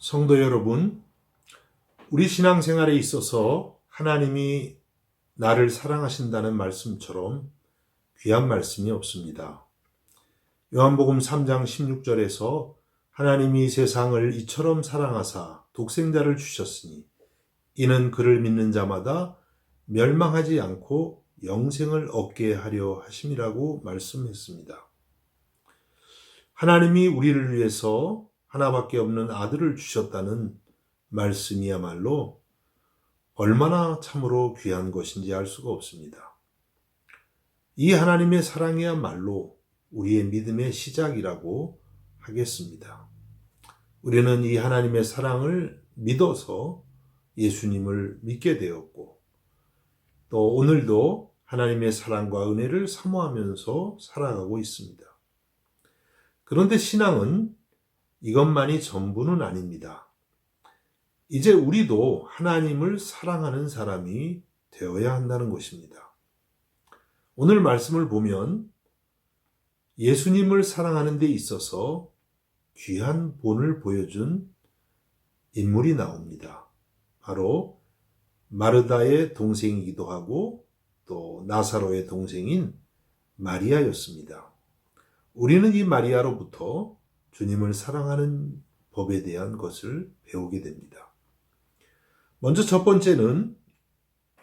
성도 여러분, 우리 신앙생활에 있어서 하나님이 나를 사랑하신다는 말씀처럼 귀한 말씀이 없습니다. 요한복음 3장 16절에서 하나님이 세상을 이처럼 사랑하사 독생자를 주셨으니 이는 그를 믿는 자마다 멸망하지 않고 영생을 얻게 하려 하심이라고 말씀했습니다. 하나님이 우리를 위해서 하나밖에 없는 아들을 주셨다는 말씀이야말로 얼마나 참으로 귀한 것인지 알 수가 없습니다. 이 하나님의 사랑이야말로 우리의 믿음의 시작이라고 하겠습니다. 우리는 이 하나님의 사랑을 믿어서 예수님을 믿게 되었고, 또 오늘도 하나님의 사랑과 은혜를 사모하면서 살아가고 있습니다. 그런데 신앙은 이것만이 전부는 아닙니다. 이제 우리도 하나님을 사랑하는 사람이 되어야 한다는 것입니다. 오늘 말씀을 보면 예수님을 사랑하는 데 있어서 귀한 본을 보여준 인물이 나옵니다. 바로 마르다의 동생이기도 하고 또 나사로의 동생인 마리아였습니다. 우리는 이 마리아로부터 주님을 사랑하는 법에 대한 것을 배우게 됩니다. 먼저 첫 번째는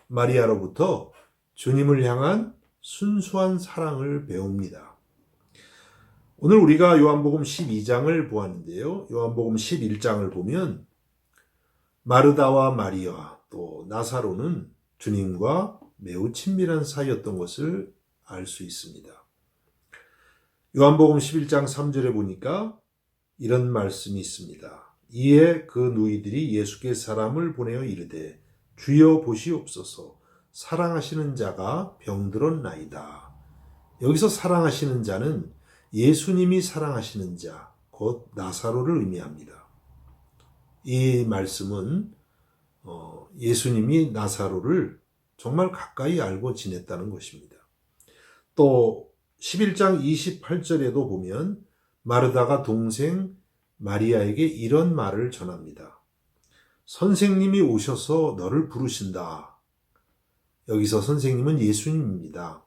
마리아로부터 주님을 향한 순수한 사랑을 배웁니다. 오늘 우리가 요한복음 12장을 보았는데요. 요한복음 11장을 보면 마르다와 마리아 또 나사로는 주님과 매우 친밀한 사이였던 것을 알 수 있습니다. 요한복음 11장 3절에 보니까 이런 말씀이 있습니다. 이에 그 누이들이 예수께 사람을 보내어 이르되 주여 보시옵소서 사랑하시는 자가 병들었나이다. 여기서 사랑하시는 자는 예수님이 사랑하시는 자, 곧 나사로를 의미합니다. 이 말씀은 예수님이 나사로를 정말 가까이 알고 지냈다는 것입니다. 또 11장 28절에도 보면 마르다가 동생 마리아에게 이런 말을 전합니다. 선생님이 오셔서 너를 부르신다. 여기서 선생님은 예수님입니다.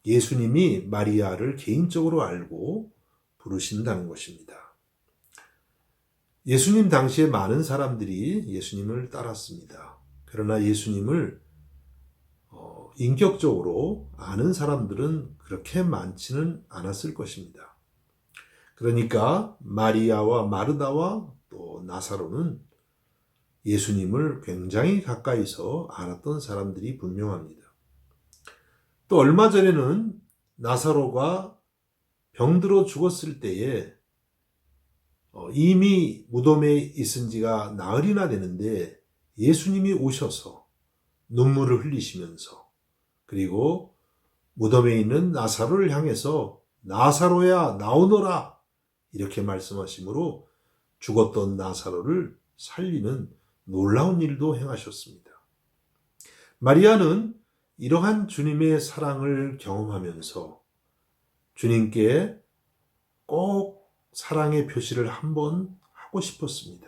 예수님이 마리아를 개인적으로 알고 부르신다는 것입니다. 예수님 당시에 많은 사람들이 예수님을 따랐습니다. 그러나 예수님을 인격적으로 아는 사람들은 그렇게 많지는 않았을 것입니다. 그러니까 마리아와 마르다와 또 나사로는 예수님을 굉장히 가까이서 알았던 사람들이 분명합니다. 또 얼마 전에는 나사로가 병들어 죽었을 때에 이미 무덤에 있은 지가 나흘이나 되는데 예수님이 오셔서 눈물을 흘리시면서 그리고 무덤에 있는 나사로를 향해서 나사로야 나오너라 이렇게 말씀하시므로 죽었던 나사로를 살리는 놀라운 일도 행하셨습니다. 마리아는 이러한 주님의 사랑을 경험하면서 주님께 꼭 사랑의 표시를 한번 하고 싶었습니다.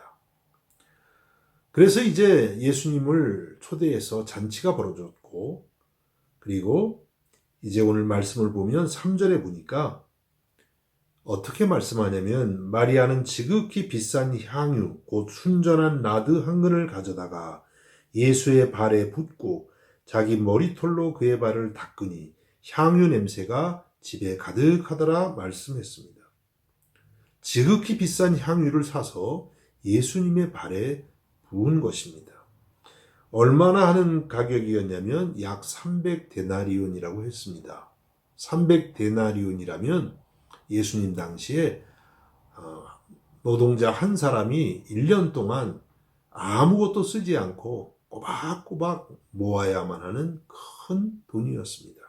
그래서 이제 예수님을 초대해서 잔치가 벌어졌고, 그리고 이제 오늘 말씀을 보면 3절에 보니까 어떻게 말씀하냐면 마리아는 지극히 비싼 향유 곧 순전한 나드 한 근을 가져다가 예수의 발에 붓고 자기 머리털로 그의 발을 닦으니 향유 냄새가 집에 가득하더라 말씀했습니다. 지극히 비싼 향유를 사서 예수님의 발에 부은 것입니다. 얼마나 하는 가격이었냐면 약 300데나리온이라고 했습니다. 300데나리온이라면 예수님 당시에 노동자 한 사람이 1년 동안 아무것도 쓰지 않고 꼬박꼬박 모아야만 하는 큰 돈이었습니다.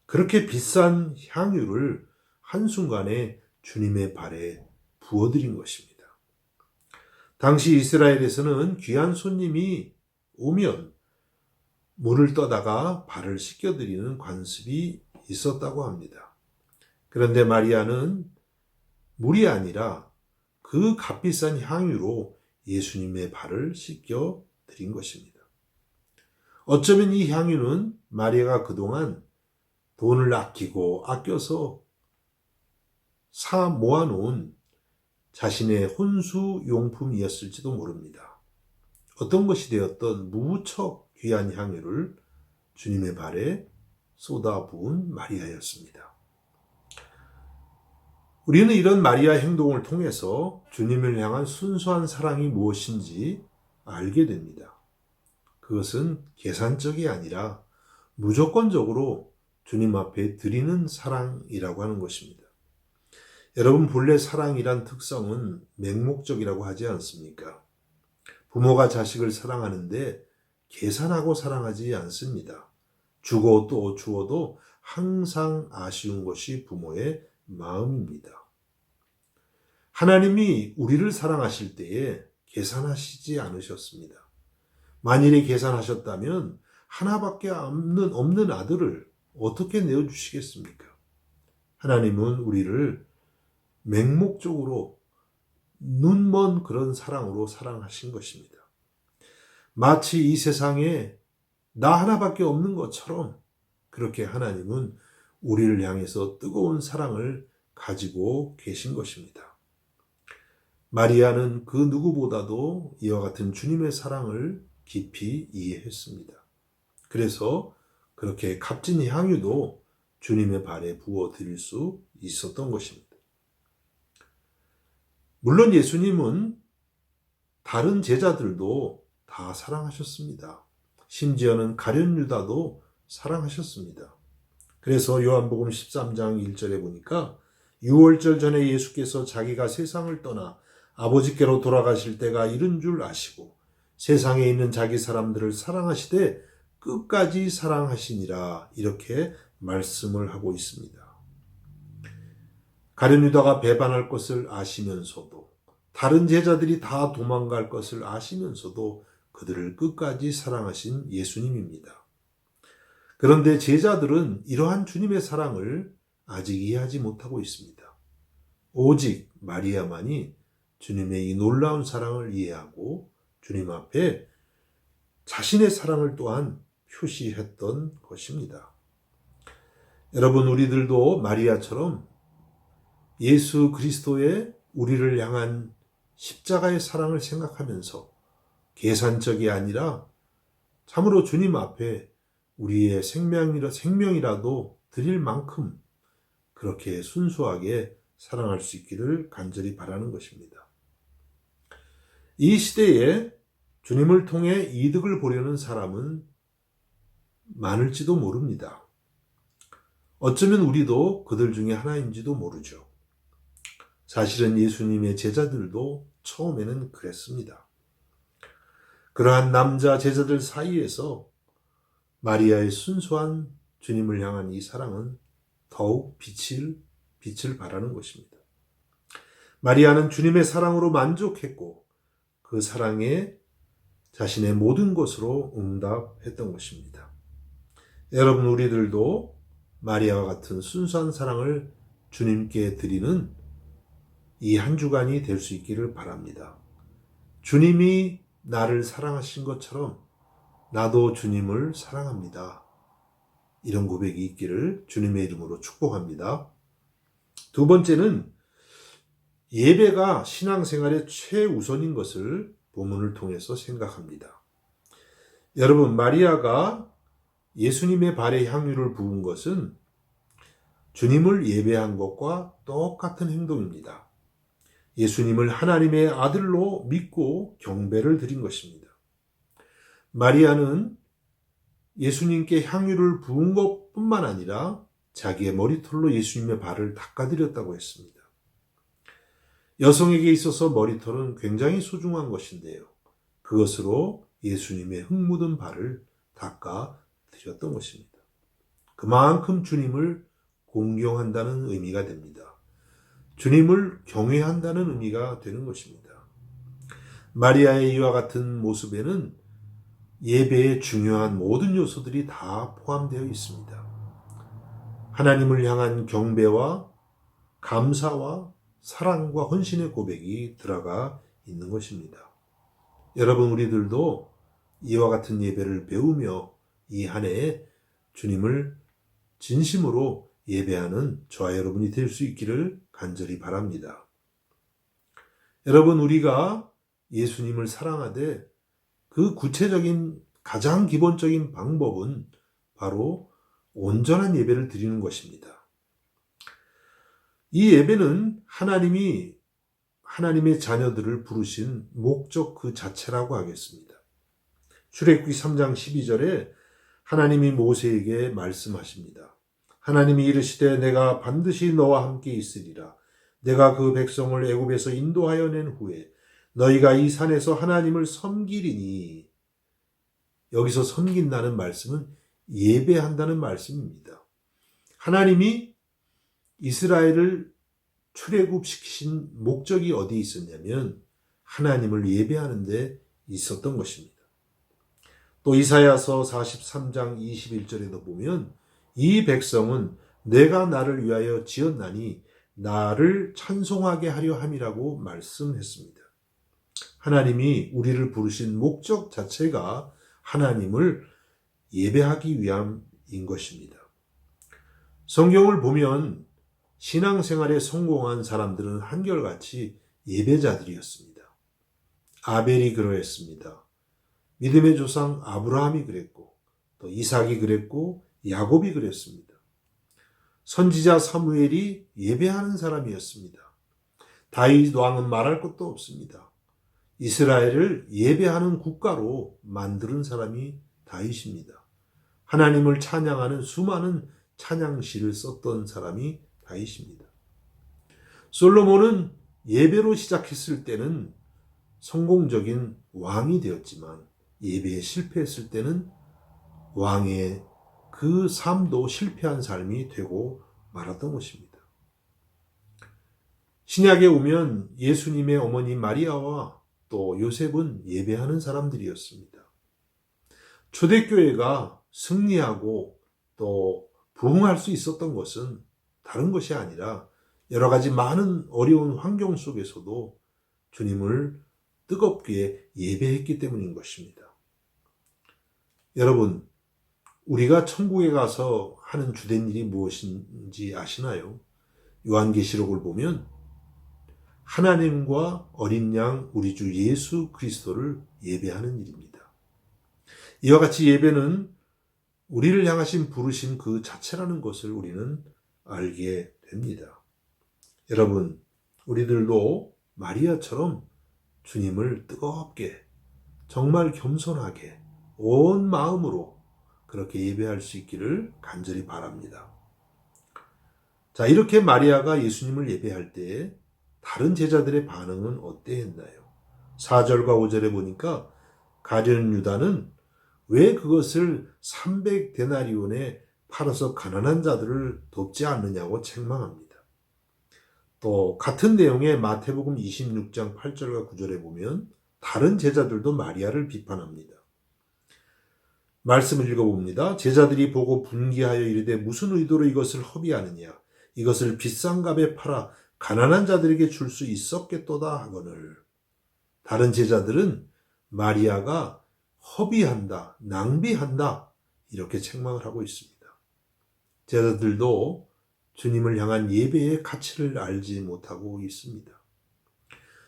그렇게 비싼 향유를 한순간에 주님의 발에 부어드린 것입니다. 당시 이스라엘에서는 귀한 손님이 오면 물을 떠다가 발을 씻겨드리는 관습이 있었다고 합니다. 그런데 마리아는 물이 아니라 그 값비싼 향유로 예수님의 발을 씻겨 드린 것입니다. 어쩌면 이 향유는 마리아가 그동안 돈을 아껴서 모아놓은 자신의 혼수 용품이었을지도 모릅니다. 어떤 것이 되었던 무척 귀한 향유를 주님의 발에 쏟아부은 마리아였습니다. 우리는 이런 마리아 행동을 통해서 주님을 향한 순수한 사랑이 무엇인지 알게 됩니다. 그것은 계산적이 아니라 무조건적으로 주님 앞에 드리는 사랑이라고 하는 것입니다. 여러분, 본래 사랑이란 특성은 맹목적이라고 하지 않습니까? 부모가 자식을 사랑하는데 계산하고 사랑하지 않습니다. 주고 또 주어도 항상 아쉬운 것이 부모의 마음입니다. 하나님이 우리를 사랑하실 때에 계산하시지 않으셨습니다. 만일에 계산하셨다면 하나밖에 없는 아들을 어떻게 내어주시겠습니까? 하나님은 우리를 맹목적으로 눈먼 그런 사랑으로 사랑하신 것입니다. 마치 이 세상에 나 하나밖에 없는 것처럼 그렇게 하나님은 우리를 향해서 뜨거운 사랑을 가지고 계신 것입니다. 마리아는 그 누구보다도 이와 같은 주님의 사랑을 깊이 이해했습니다. 그래서 그렇게 값진 향유도 주님의 발에 부어 드릴 수 있었던 것입니다. 물론 예수님은 다른 제자들도 다 사랑하셨습니다. 심지어는 가룟 유다도 사랑하셨습니다. 그래서 요한복음 13장 1절에 보니까 6월절 전에 예수께서 자기가 세상을 떠나 아버지께로 돌아가실 때가 이른 줄 아시고 세상에 있는 자기 사람들을 사랑하시되 끝까지 사랑하시니라, 이렇게 말씀을 하고 있습니다. 가룟 유다가 배반할 것을 아시면서도, 다른 제자들이 다 도망갈 것을 아시면서도 그들을 끝까지 사랑하신 예수님입니다. 그런데 제자들은 이러한 주님의 사랑을 아직 이해하지 못하고 있습니다. 오직 마리아만이 주님의 이 놀라운 사랑을 이해하고 주님 앞에 자신의 사랑을 또한 표시했던 것입니다. 여러분, 우리들도 마리아처럼 예수 그리스도의 우리를 향한 십자가의 사랑을 생각하면서 계산적이 아니라 참으로 주님 앞에 우리의 생명이라도 드릴 만큼 그렇게 순수하게 사랑할 수 있기를 간절히 바라는 것입니다. 이 시대에 주님을 통해 이득을 보려는 사람은 많을지도 모릅니다. 어쩌면 우리도 그들 중에 하나인지도 모르죠. 사실은 예수님의 제자들도 처음에는 그랬습니다. 그러한 남자 제자들 사이에서 마리아의 순수한 주님을 향한 이 사랑은 더욱 빛을 발하는 것입니다. 마리아는 주님의 사랑으로 만족했고 그 사랑에 자신의 모든 것으로 응답했던 것입니다. 여러분, 우리들도 마리아와 같은 순수한 사랑을 주님께 드리는 이 한 주간이 될 수 있기를 바랍니다. 주님이 나를 사랑하신 것처럼 나도 주님을 사랑합니다. 이런 고백이 있기를 주님의 이름으로 축복합니다. 두 번째는 예배가 신앙생활의 최우선인 것을 본문을 통해서 생각합니다. 여러분, 마리아가 예수님의 발에 향유를 부은 것은 주님을 예배한 것과 똑같은 행동입니다. 예수님을 하나님의 아들로 믿고 경배를 드린 것입니다. 마리아는 예수님께 향유를 부은 것뿐만 아니라 자기의 머리털로 예수님의 발을 닦아드렸다고 했습니다. 여성에게 있어서 머리털은 굉장히 소중한 것인데요. 그것으로 예수님의 흙 묻은 발을 닦아드렸던 것입니다. 그만큼 주님을 공경한다는 의미가 됩니다. 주님을 경외한다는 의미가 되는 것입니다. 마리아의 이와 같은 모습에는 예배의 중요한 모든 요소들이 다 포함되어 있습니다. 하나님을 향한 경배와 감사와 사랑과 헌신의 고백이 들어가 있는 것입니다. 여러분, 우리들도 이와 같은 예배를 배우며 이 한 해에 주님을 진심으로 예배하는 저와 여러분이 될 수 있기를 간절히 바랍니다. 여러분, 우리가 예수님을 사랑하되 그 구체적인 가장 기본적인 방법은 바로 온전한 예배를 드리는 것입니다. 이 예배는 하나님이 하나님의 자녀들을 부르신 목적 그 자체라고 하겠습니다. 출애굽기 3장 12절에 하나님이 모세에게 말씀하십니다. 하나님이 이르시되 내가 반드시 너와 함께 있으리라. 내가 그 백성을 애굽에서 인도하여 낸 후에 너희가 이 산에서 하나님을 섬기리니. 여기서 섬긴다는 말씀은 예배한다는 말씀입니다. 하나님이 이스라엘을 출애굽시키신 목적이 어디 있었냐면 하나님을 예배하는 데 있었던 것입니다. 또 이사야서 43장 21절에도 보면 이 백성은 내가 나를 위하여 지었나니 나를 찬송하게 하려 함이라고 말씀했습니다. 하나님이 우리를 부르신 목적 자체가 하나님을 예배하기 위함인 것입니다. 성경을 보면 신앙생활에 성공한 사람들은 한결같이 예배자들이었습니다. 아벨이 그러했습니다. 믿음의 조상 아브라함이 그랬고, 또 이삭이 그랬고, 야곱이 그랬습니다. 선지자 사무엘이 예배하는 사람이었습니다. 다윗 왕은 말할 것도 없습니다. 이스라엘을 예배하는 국가로 만드는 사람이 다윗입니다. 하나님을 찬양하는 수많은 찬양시를 썼던 사람이 다윗입니다. 솔로몬은 예배로 시작했을 때는 성공적인 왕이 되었지만 예배에 실패했을 때는 왕의 그 삶도 실패한 삶이 되고 말았던 것입니다. 신약에 오면 예수님의 어머니 마리아와 또 요셉은 예배하는 사람들이었습니다. 초대교회가 승리하고 또 부흥할 수 있었던 것은 다른 것이 아니라 여러 가지 많은 어려운 환경 속에서도 주님을 뜨겁게 예배했기 때문인 것입니다. 여러분, 우리가 천국에 가서 하는 주된 일이 무엇인지 아시나요? 요한계시록을 보면 하나님과 어린 양 우리 주 예수 그리스도를 예배하는 일입니다. 이와 같이 예배는 우리를 향하신 부르신 그 자체라는 것을 우리는 알게 됩니다. 여러분, 우리들도 마리아처럼 주님을 뜨겁게, 정말 겸손하게, 온 마음으로 그렇게 예배할 수 있기를 간절히 바랍니다. 자, 이렇게 마리아가 예수님을 예배할 때 다른 제자들의 반응은 어땠나요? 4절과 5절에 보니까 가룟 유다는 왜 그것을 300데나리온에 팔아서 가난한 자들을 돕지 않느냐고 책망합니다. 또 같은 내용의 마태복음 26장 8절과 9절에 보면 다른 제자들도 마리아를 비판합니다. 말씀을 읽어봅니다. 제자들이 보고 분기하여 이르되 무슨 의도로 이것을 허비하느냐? 이것을 비싼 값에 팔아 가난한 자들에게 줄 수 있었겠도다 하거늘. 다른 제자들은 마리아가 허비한다, 낭비한다 이렇게 책망을 하고 있습니다. 제자들도 주님을 향한 예배의 가치를 알지 못하고 있습니다.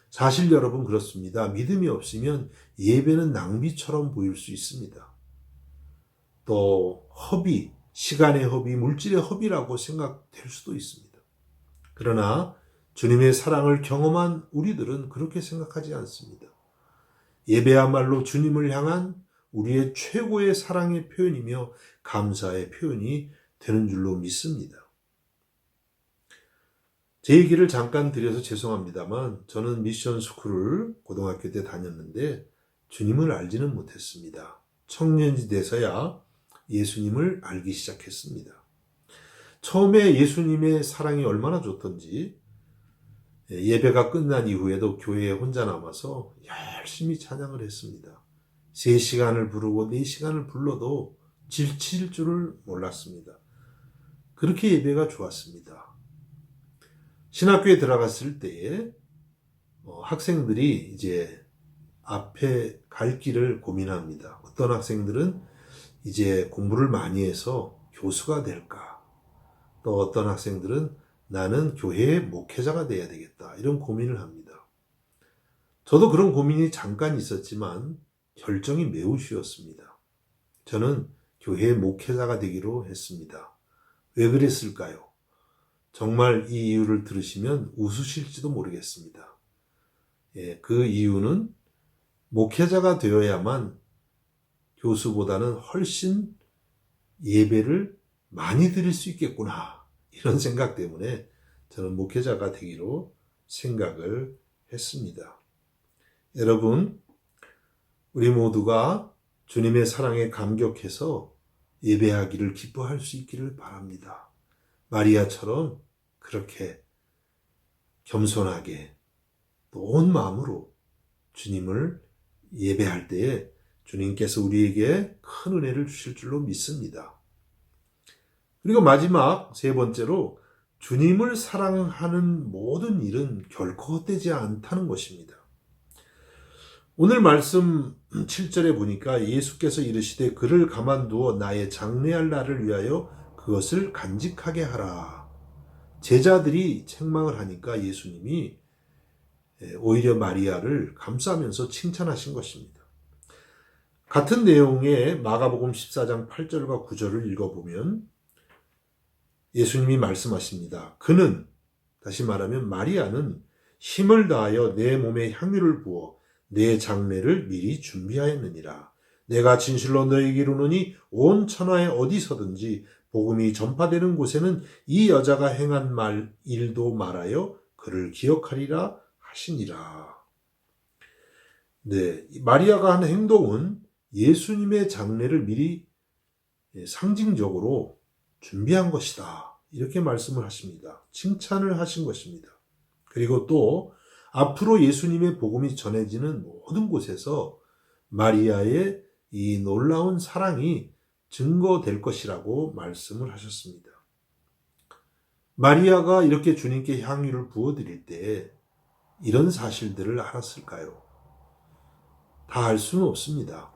사실 여러분 그렇습니다. 믿음이 없으면 예배는 낭비처럼 보일 수 있습니다. 또 허비, 시간의 허비, 물질의 허비라고 생각될 수도 있습니다. 그러나 주님의 사랑을 경험한 우리들은 그렇게 생각하지 않습니다. 예배야말로 주님을 향한 우리의 최고의 사랑의 표현이며 감사의 표현이 되는 줄로 믿습니다. 제 얘기를 잠깐 드려서 죄송합니다만 저는 미션 스쿨을 고등학교 때 다녔는데 주님을 알지는 못했습니다. 청년이 돼서야 예수님을 알기 시작했습니다. 처음에 예수님의 사랑이 얼마나 좋던지 예배가 끝난 이후에도 교회에 혼자 남아서 열심히 찬양을 했습니다. 3시간을 부르고 4시간을 불러도 지칠 줄을 몰랐습니다. 그렇게 예배가 좋았습니다. 신학교에 들어갔을 때에 학생들이 이제 앞에 갈 길을 고민합니다. 어떤 학생들은 이제 공부를 많이 해서 교수가 될까? 또 어떤 학생들은 나는 교회의 목회자가 돼야 되겠다. 이런 고민을 합니다. 저도 그런 고민이 잠깐 있었지만 결정이 매우 쉬웠습니다. 저는 교회의 목회자가 되기로 했습니다. 왜 그랬을까요? 정말 이 이유를 들으시면 웃으실지도 모르겠습니다. 그 이유는 목회자가 되어야만 교수보다는 훨씬 예배를 많이 드릴 수 있겠구나. 이런 생각 때문에 저는 목회자가 되기로 생각을 했습니다. 여러분, 우리 모두가 주님의 사랑에 감격해서 예배하기를 기뻐할 수 있기를 바랍니다. 마리아처럼 그렇게 겸손하게 또 온 마음으로 주님을 예배할 때에 주님께서 우리에게 큰 은혜를 주실 줄로 믿습니다. 그리고 마지막 세 번째로 주님을 사랑하는 모든 일은 결코 헛되지 않다는 것입니다. 오늘 말씀 7절에 보니까 예수께서 이르시되 그를 가만두어 나의 장래할 날을 위하여 그것을 간직하게 하라. 제자들이 책망을 하니까 예수님이 오히려 마리아를 감싸면서 칭찬하신 것입니다. 같은 내용의 마가복음 14장 8절과 9절을 읽어보면 예수님이 말씀하십니다. 그는, 다시 말하면 마리아는 힘을 다하여 내 몸에 향유를 부어 내 장례를 미리 준비하였느니라. 내가 진실로 너희에게 이르노니 온 천하에 어디서든지 복음이 전파되는 곳에는 이 여자가 행한 일도 말하여 그를 기억하리라 하시니라. 네, 마리아가 한 행동은 예수님의 장례를 미리 상징적으로 준비한 것이다. 이렇게 말씀을 하십니다. 칭찬을 하신 것입니다. 그리고 또 앞으로 예수님의 복음이 전해지는 모든 곳에서 마리아의 이 놀라운 사랑이 증거될 것이라고 말씀을 하셨습니다. 마리아가 이렇게 주님께 향유를 부어드릴 때 이런 사실들을 알았을까요? 다 알 수는 없습니다.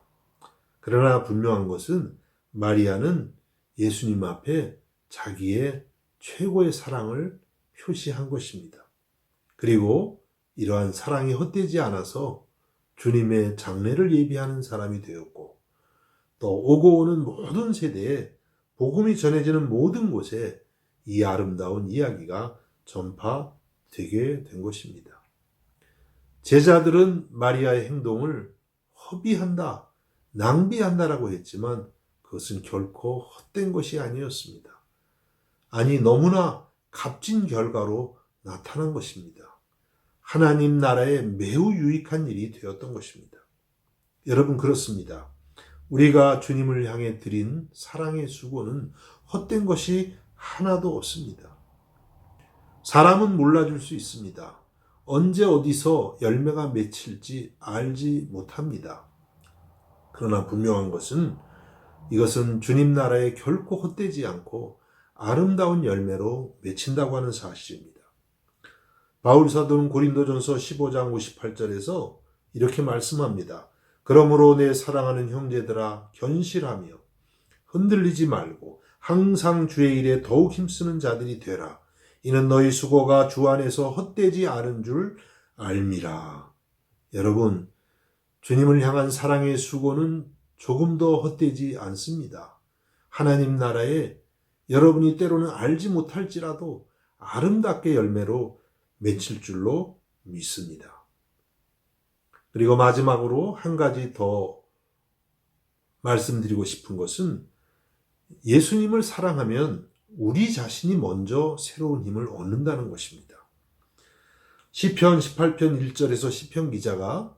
그러나 분명한 것은 마리아는 예수님 앞에 자기의 최고의 사랑을 표시한 것입니다. 그리고 이러한 사랑이 헛되지 않아서 주님의 장례를 예비하는 사람이 되었고 또 오고 오는 모든 세대에 복음이 전해지는 모든 곳에 이 아름다운 이야기가 전파되게 된 것입니다. 제자들은 마리아의 행동을 허비한다, 낭비한다라고 했지만 그것은 결코 헛된 것이 아니었습니다. 아니, 너무나 값진 결과로 나타난 것입니다. 하나님 나라에 매우 유익한 일이 되었던 것입니다. 여러분, 그렇습니다. 우리가 주님을 향해 드린 사랑의 수고는 헛된 것이 하나도 없습니다. 사람은 몰라줄 수 있습니다. 언제 어디서 열매가 맺힐지 알지 못합니다. 그러나 분명한 것은 이것은 주님 나라에 결코 헛되지 않고 아름다운 열매로 맺힌다고 하는 사실입니다. 바울 사도는 고린도전서 15장 58절에서 이렇게 말씀합니다. 그러므로 내 사랑하는 형제들아 견실하며 흔들리지 말고 항상 주의 일에 더욱 힘쓰는 자들이 되라. 이는 너희 수고가 주 안에서 헛되지 않은 줄 알미라. 여러분, 주님을 향한 사랑의 수고는 조금도 헛되지 않습니다. 하나님 나라에 여러분이 때로는 알지 못할지라도 아름답게 열매로 맺힐 줄로 믿습니다. 그리고 마지막으로 한 가지 더 말씀드리고 싶은 것은 예수님을 사랑하면 우리 자신이 먼저 새로운 힘을 얻는다는 것입니다. 시편 18편 1절에서 시편 기자가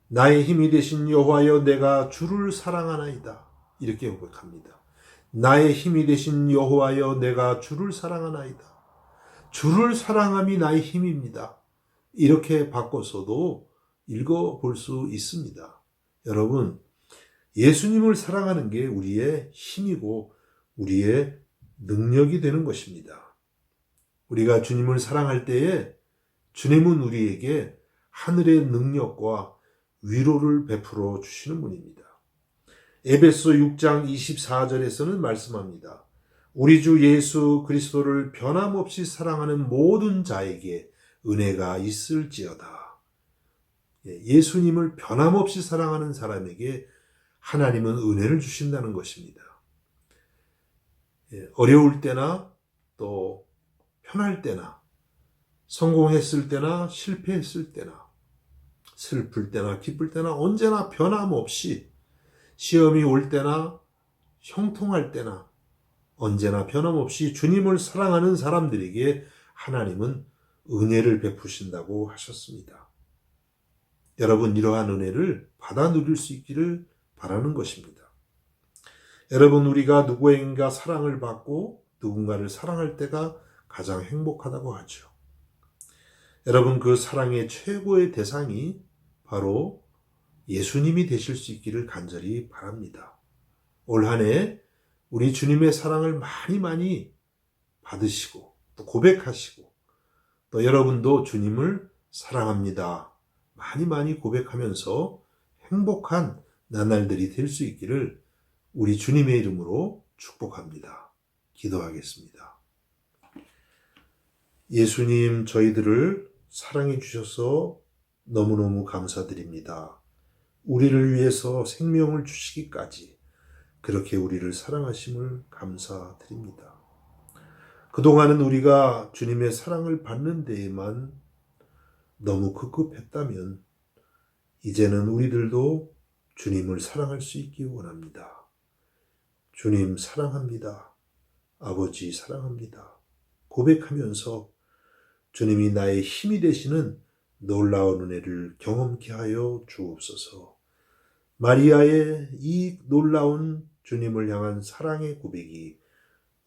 나의 힘이 되신 여호와여 내가 주를 사랑하나이다. 이렇게 고백합니다. 나의 힘이 되신 여호와여 내가 주를 사랑하나이다. 주를 사랑함이 나의 힘입니다. 이렇게 바꿔서도 읽어볼 수 있습니다. 여러분, 예수님을 사랑하는 게 우리의 힘이고 우리의 능력이 되는 것입니다. 우리가 주님을 사랑할 때에 주님은 우리에게 하늘의 능력과 위로를 베풀어 주시는 분입니다. 에베소 6장 24절에서는 말씀합니다. 우리 주 예수 그리스도를 변함없이 사랑하는 모든 자에게 은혜가 있을지어다. 예수님을 변함없이 사랑하는 사람에게 하나님은 은혜를 주신다는 것입니다. 어려울 때나 또 편할 때나 성공했을 때나 실패했을 때나 슬플 때나 기쁠 때나 언제나 변함없이 시험이 올 때나 형통할 때나 언제나 변함없이 주님을 사랑하는 사람들에게 하나님은 은혜를 베푸신다고 하셨습니다. 여러분, 이러한 은혜를 받아 누릴 수 있기를 바라는 것입니다. 여러분, 우리가 누구인가 사랑을 받고 누군가를 사랑할 때가 가장 행복하다고 하죠. 여러분, 그 사랑의 최고의 대상이 바로 예수님이 되실 수 있기를 간절히 바랍니다. 올 한 해 우리 주님의 사랑을 많이 받으시고 또 고백하시고 또 여러분도 주님을 사랑합니다. 많이 고백하면서 행복한 나날들이 될 수 있기를 우리 주님의 이름으로 축복합니다. 기도하겠습니다. 예수님, 저희들을 사랑해 주셔서 너무너무 감사드립니다. 우리를 위해서 생명을 주시기까지 그렇게 우리를 사랑하심을 감사드립니다. 그동안은 우리가 주님의 사랑을 받는 데에만 너무 급급했다면 이제는 우리들도 주님을 사랑할 수 있기 원합니다. 주님 사랑합니다. 아버지 사랑합니다. 고백하면서 주님이 나의 힘이 되시는 놀라운 은혜를 경험케 하여 주옵소서. 마리아의 이 놀라운 주님을 향한 사랑의 고백이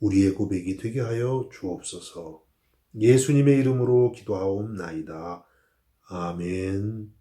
우리의 고백이 되게 하여 주옵소서. 예수님의 이름으로 기도하옵나이다. 아멘.